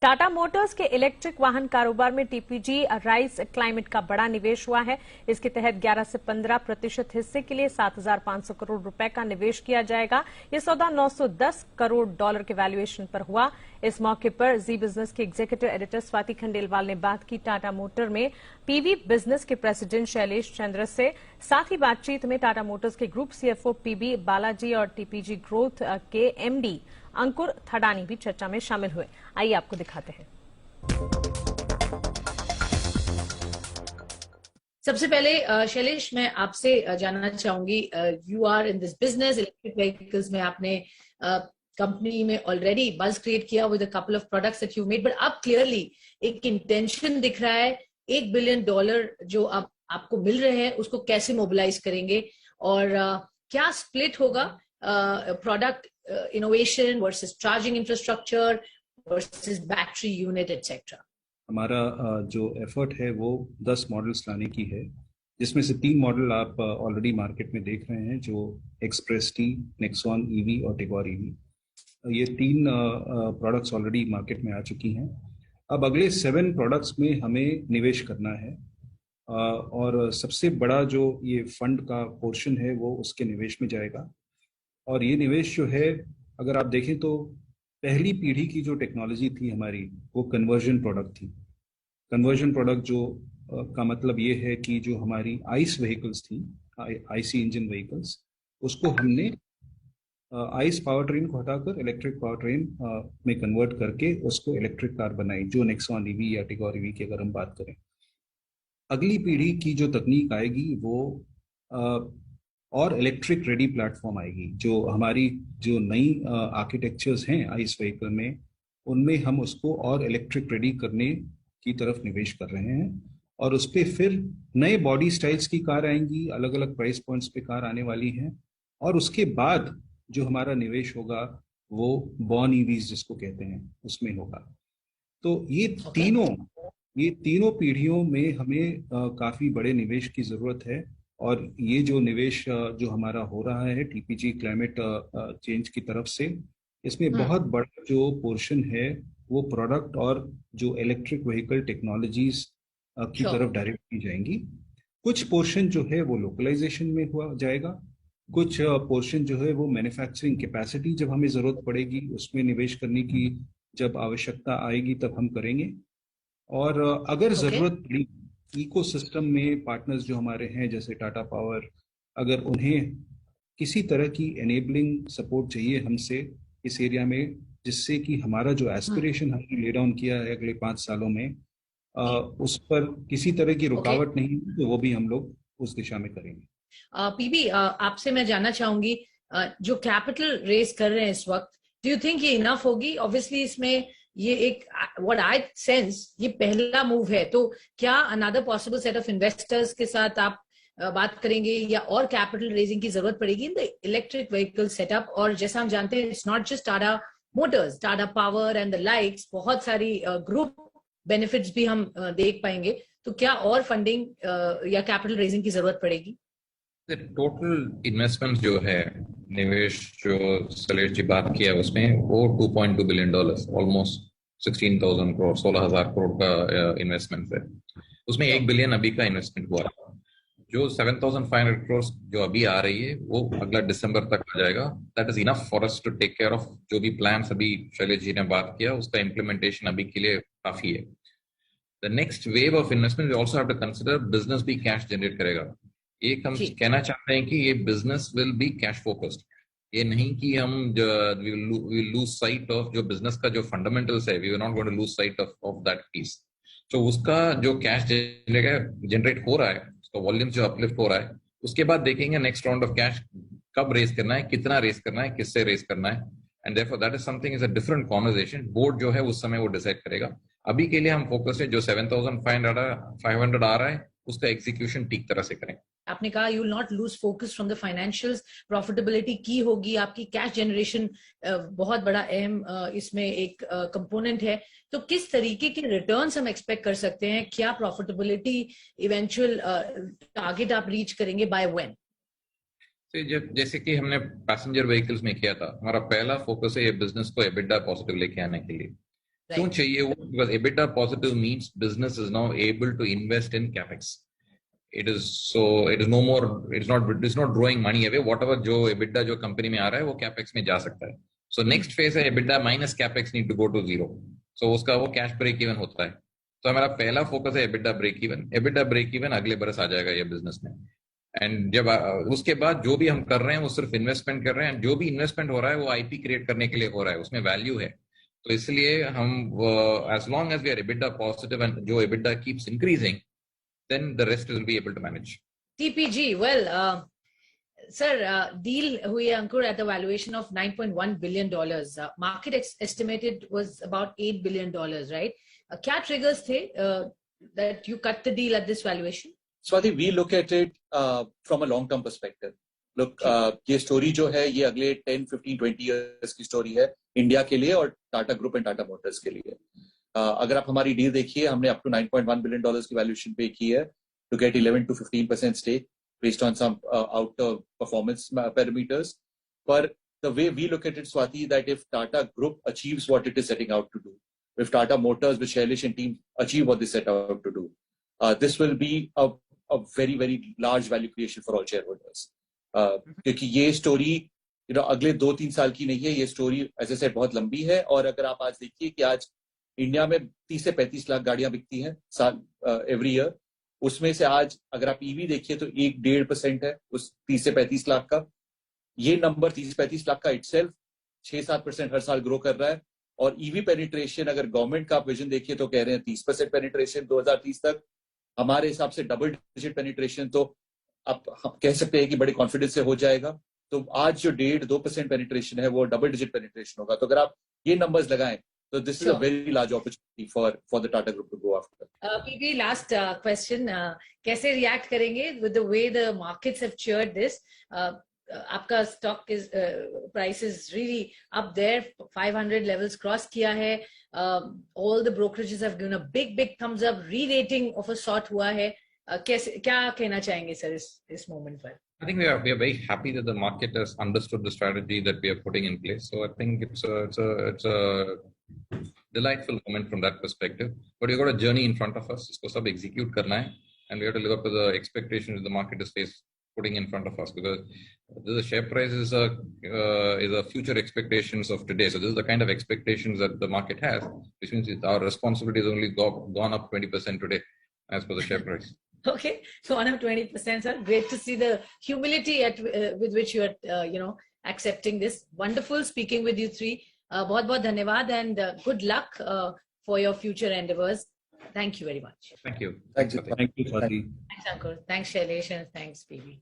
Tata Motors के electric वाहन कारोबार में टीपीजी राइस क्लाइमेट का बड़ा निवेश हुआ है। इसके तहत 11 से 15% हिस्से के लिए 7,500 करोड़ रुपए का निवेश किया जाएगा। ये सौदा 910 करोड़ डॉलर के वैल्यूएशन पर हुआ। इस मौके पर जी बिजनेस के एग्जीक्यूटिव एडिटर स्वाति खंडेलवाल ने बात की टाटा मोटर में पीवी बिजनेस के प्रेसिडेंट शैलेश चंद्र से। साथ ही बातचीत में टाटा मोटर्स के ग्रुप सीएफओ पीबी बालाजी और टीपीजी ग्रोथ के एमडी अंकुर थडानी भी चर्चा में शामिल हुए। आइए आपको दिखाते हैं। सबसे पहले शैलेश, मैं आपसे जानना चाहूंगी, you are in this business, electric vehicles में आपने कंपनी में ऑलरेडी बज क्रिएट किया with a couple of products that you made, but अब क्लियरली एक इंटेंशन दिख रहा है। $1 बिलियन जो अब आपको मिल रहे हैं उसको कैसे मोबिलाइज करेंगे और क्या स्प्लिट होगा product innovation versus charging infrastructure versus battery unit etc. हमारा जो एफर्ट है वो 10 मॉडल्स लाने की है, जिसमें से 3 मॉडल आप ऑलरेडी मार्केट में देख रहे हैं, जो एक्सप्रेस टी, नेक्सॉन ईवी और टिगोर ईवी। ये 3 प्रोडक्ट्स ऑलरेडी मार्केट में आ चुकी हैं। अब अगले 7 प्रोडक्ट्स में हमें निवेश करना है और सबसे बड़ा जो ये फंड का पोर्शन है वो उसके निवेश में जाएगा। और ये निवेश जो है, अगर आप देखें तो पहली पीढ़ी की जो टेक्नोलॉजी थी हमारी, वो कन्वर्जन प्रोडक्ट थी। कन्वर्जन प्रोडक्ट जो का मतलब ये है कि जो हमारी आइस व्हीकल्स थी, आईसी इंजन व्हीकल्स, उसको हमने आइस पावर ट्रेन को हटाकर इलेक्ट्रिक पावर ट्रेन में कन्वर्ट करके उसको इलेक्ट्रिक कार बनाई, जो नेक्सॉन ईवी या टिगोर ईवी की अगर हम बात करें। अगली पीढ़ी की जो तकनीक आएगी वो और इलेक्ट्रिक रेडी प्लेटफॉर्म आएगी। जो हमारी जो नई आर्किटेक्चर्स हैं आइस व्हीकल में, उनमें हम उसको और इलेक्ट्रिक रेडी करने की तरफ निवेश कर रहे हैं और उस पर फिर नए बॉडी स्टाइल्स की कार आएंगी, अलग अलग प्राइस पॉइंट्स पे कार आने वाली हैं। और उसके बाद जो हमारा निवेश होगा वो बॉर्न ईवीज जिसको कहते हैं उसमें होगा। तो ये तीनों पीढ़ियों में हमें काफी बड़े निवेश की जरूरत है। और ये जो निवेश जो हमारा हो रहा है टीपीजी क्लाइमेट चेंज की तरफ से, इसमें बहुत बड़ा जो पोर्शन है वो प्रोडक्ट और जो इलेक्ट्रिक व्हीकल टेक्नोलॉजीज की तरफ डायरेक्ट की जाएंगी। कुछ पोर्शन जो है वो लोकलाइजेशन में हुआ जाएगा, कुछ पोर्शन जो है वो मैन्युफैक्चरिंग कैपेसिटी जब हमें जरूरत पड़ेगी उसमें निवेश करने की जब आवश्यकता आएगी तब हम करेंगे। और अगर जरूरत पड़ी इकोसिस्टम में पार्टनर्स जो हमारे हैं जैसे टाटा पावर, अगर उन्हें किसी तरह की एनेबलिंग सपोर्ट चाहिए हमसे इस एरिया में, जिससे कि हमारा जो एस्पिरेशन हमने ले डाउन किया है अगले 5 सालों में उस पर किसी तरह की रुकावट नहीं, तो वो भी हम लोग उस दिशा में करेंगे। पीबी, आपसे मैं जानना चाहूंगी, जो कैपिटल रेस कर रहे हैं इस वक्त, डू यू थिंक ये इनफ होगी? ऑब्वियसली इसमें ये एक व्हाट आई सेंस ये पहला मूव है, तो क्या another possible set of investors के साथ आप बात करेंगे या और कैपिटल रेजिंग की जरूरत पड़ेगी in the electric vehicle setup? और जैसा हम जानते हैं, it's not just Tata Motors, Tata power and the likes, बहुत सारी ग्रुप बेनिफिट्स भी हम देख पाएंगे। तो क्या और फंडिंग या कैपिटल रेजिंग की जरूरत पड़ेगी? टोटल इन्वेस्टमेंट जो है, निवेश जो शैलेश जी बात किया उसमें, वो $2.2 बिलियन, ऑलमोस्ट 16,000 करोड़, 16,000 करोड़ का इन्वेस्टमेंट है। उसमें $1 बिलियन अभी का इन्वेस्टमेंट हुआ। जो 7,500 करोड़ जो अभी आ रही है वो अगला दिसंबर तक आ जाएगा। That is enough for us to take care of जो भी प्लान्स अभी शैलेश जी ने बात किया, उसका इम्प्लीमेंटेशन अभी के लिए काफी है। The next wave of investment we also have to consider, business भी कैश जनरेट करेगा। एक हम कहना चाहते हैं कि ये business will be cash focused. ये नहीं कि हम वी लूज साइट ऑफ जो बिजनेस का जो फंडामेंटल्स है, we are not going to lose sight of that piece. तो उसका जो कैश जनरेट हो रहा है, उसका वॉल्यूम जो अपलिफ्ट हो रहा है, उसके बाद देखेंगे नेक्स्ट राउंड ऑफ कैश कब रेस करना है, कितना रेस करना है, किससे रेस करना है, and therefore that is something is a different conversation. Board जो है उस समय वो डिसाइड करेगा। अभी के लिए हम फोकस है जो 7,500 आ रहा है उसका एग्जीक्यूशन ठीक तरह से करें। आपने कहा you will not lose focus from the financials, profitability की होगी, आपकी कैश जनरेशन बहुत बड़ा अहम इसमें एक कंपोनेंट है। तो किस तरीके के रिटर्न्स हम एक्सपेक्ट कर सकते हैं? क्या प्रॉफिटेबिलिटी इवेंचुअल टारगेट आप रीच करेंगे, बाय व्हेन? जैसे कि हमने पैसेंजर व्हीकल्स में किया था, हमारा पहला फोकस है ये बिजनेस को एबिटा पॉजिटिव लेके आने के लिए। क्यों चाहिए वो? Because EBITDA positive means business is now able to invest in capex. It is no more. It's not throwing money away. Whatever जो EBITDA जो कंपनी में आ रहा है वो capex में जा सकता है. So next phase है EBITDA minus capex need to go to zero. So उसका वो cash break even होता है. तो हमारा पहला फोकस है EBITDA break even. EBITDA break even अगले बरस आ जाएगा ये बिजनेस में. एंड जब उसके बाद जो भी हम कर रहे हैं वो सिर्फ इन्वेस्टमेंट कर रहे हैं. जो भी इन्वेस्टमेंट हो रहा है वो आईपी क्रिएट करने के लिए हो रहा है, उसमें वैल्यू है. तो इसलिए हम as long as we are EBITDA positive and जो EBITDA keeps increasing, then the rest will be able to manage. TPG, well, sir, deal हुई है अंकुर at a valuation of $9.1 billion. Market estimated was about $8 billion, right? क्या triggers थे that you cut the deal at this valuation? Swati, we look at it from a long-term perspective. Look, ये story जो है ये अगले 10, 15, 20 years की story है India के लिए और Tata group and Tata Motors के लिए. अगर आप हमारी डील देखिए, हमने up to $9.1 billion की वैल्यूएशन पे की है to get 11 to 15% stake based on some outer performance parameters. But the way we look at it, Swati, that if Tata Group achieves what it is setting out to do, if Tata Motors with Shailesh and team achieve what they set out to do, this will be a very, very large value creation for all shareholders. क्योंकि ये story अगले 2-3 साल की नहीं है, ये story ऐसे से बहुत लंबी है. और अगर आप आज देखिए कि आज इंडिया में 30 से 35 लाख गाड़ियां बिकती हैं साल एवरी ईयर, उसमें से आज अगर आप ईवी देखिए तो 1-1.5% है उस 30 से 35 लाख का. ये नंबर 30-35 लाख का इटसेल्फ 6-7% हर साल ग्रो कर रहा है. और ईवी पेनिट्रेशन अगर गवर्नमेंट का आप विजन देखिए तो कह रहे हैं 30% पेनिट्रेशन 2030 तक. हमारे हिसाब से डबल डिजिट पेनिट्रेशन तो आप हम कह सकते हैं कि बड़े कॉन्फिडेंस से हो जाएगा. तो आज जो 1.5-2% पेनिट्रेशन है वो डबल डिजिट पेनिट्रेशन होगा. तो अगर आप ये नंबर्स लगाएं तो this is a very large opportunity for the Tata group to go after. PP, last question, कैसे रिएक्ट करेंगे with the way the markets have cheered this? आपका stock is price is really up there, 500 levels cross किया है. All the brokerages have given a big thumbs up, re-rating of a sort हुआ है. कैसे, क्या कहना चाहेंगे सर इस मोमेंट पर? I think we are very happy that the market has understood the strategy that we are putting in place. So I think it's a delightful moment from that perspective. But we've got a journey in front of us. इसको सब execute करना है, and we have to live up to the expectations the market is putting in front of us, because the share price is a future expectations of today. So this is the kind of expectations that the market has, which means our responsibility has only gone up 20% today as per the share price. Okay, so on up 20%, sir. Great to see the humility with which you are, accepting this. Wonderful speaking with you three. बहुत धन्यवाद and good luck for your future endeavors. Thank you very much. Thank you. Thank you, Swati. Thanks, Ankur. Thanks, Shailesh, and thanks, PB.